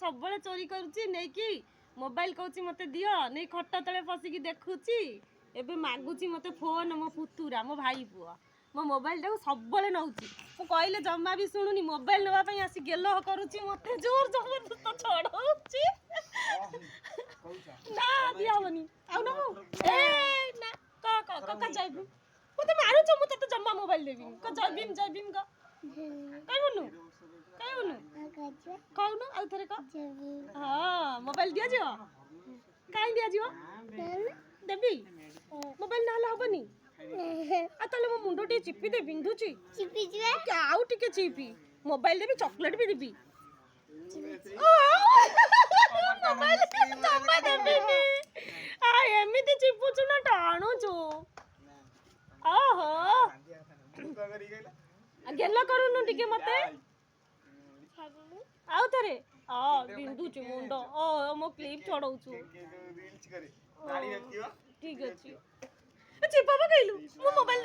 सब चोरी करुच्ची मोबाइल कहूँ मत दियो नहीं खट तले पशिकी देखुची एबे मागुची मत फोन मो पुतुरा मो भाई पुआ मो मोबाइल टाक सब नौची मु कहले जमा भी शुणुनी मोबाइल नापी आसी गेल करुच्ची मत जोर जबरदस्त छड़ाऊची ना दियावनी आउ ना ए ना का जाइबू मते मारुछ मु तते जम्मा मोबाइल देबी का जय भीम का काय बोलनु कहू ना आउ थरे का हां मोबाइल दिया जियो काई दिया जियो देबी मोबाइल ना हला हबनी आ तले मो मुंडो टी चिपी दे बिंदुची चिपी जिवे क्या आउ टिके चिपी मोबाइल देबी चॉकलेट भी देबी मोबाइल जम्मा देबी आ एमिति चिपुछु ना टाणुछु ओहो गेला करूनु टिके मते आउ थरे बिंदुची मुंडो मो क्लिप छड़ाउछु ठीक अछि चिपा पकइलु मो मोबाइल